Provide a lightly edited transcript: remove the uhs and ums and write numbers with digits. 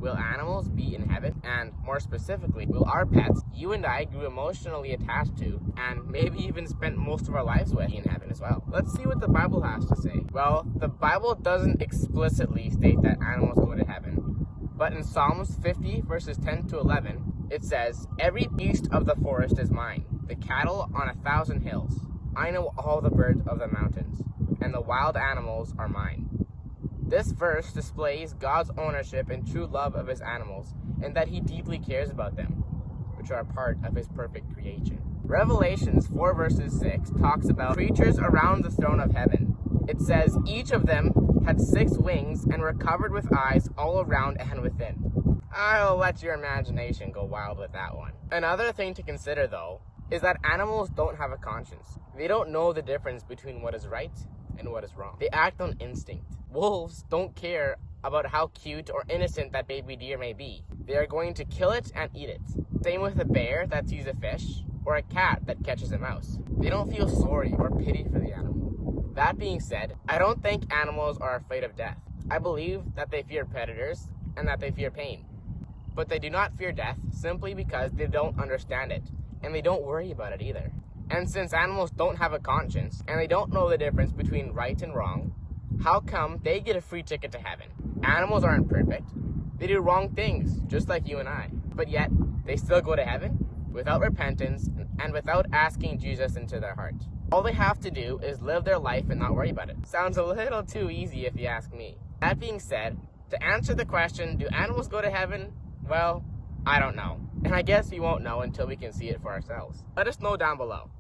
Will animals be in heaven? And more specifically, will our pets, you and I, grew emotionally attached to, and maybe even spent most of our lives with, be in heaven as well? Let's see what the Bible has to say. Well, the Bible doesn't explicitly state that animals go to heaven, but in Psalms 50 verses 10 to 11, it says, "Every beast of the forest is mine, the cattle on 1,000 hills. I know all the birds of the mountains, and the wild animals are mine." This verse displays God's ownership and true love of his animals, and that he deeply cares about them, which are a part of his perfect creation. Revelations 4 verses 6 talks about creatures around the throne of heaven. It says, "Each of them had 6 wings and were covered with eyes all around and within." I'll let your imagination go wild with that one. Another thing to consider, though, is that animals don't have a conscience. They don't know the difference between what is right and what is wrong. They act on instinct. Wolves don't care about how cute or innocent that baby deer may be. They are going to kill it and eat it. Same with a bear that sees a fish or a cat that catches a mouse. They don't feel sorry or pity for the animal. That being said, I don't think animals are afraid of death. I believe that they fear predators and that they fear pain. But they do not fear death simply because they don't understand it, and they don't worry about it either. And since animals don't have a conscience, and they don't know the difference between right and wrong, how come they get a free ticket to heaven? Animals aren't perfect. They do wrong things, just like you and I. But yet, they still go to heaven without repentance and without asking Jesus into their heart. All they have to do is live their life and not worry about it. Sounds a little too easy if you ask me. That being said, to answer the question, do animals go to heaven? Well, I don't know. And I guess we won't know until we can see it for ourselves. Let us know down below.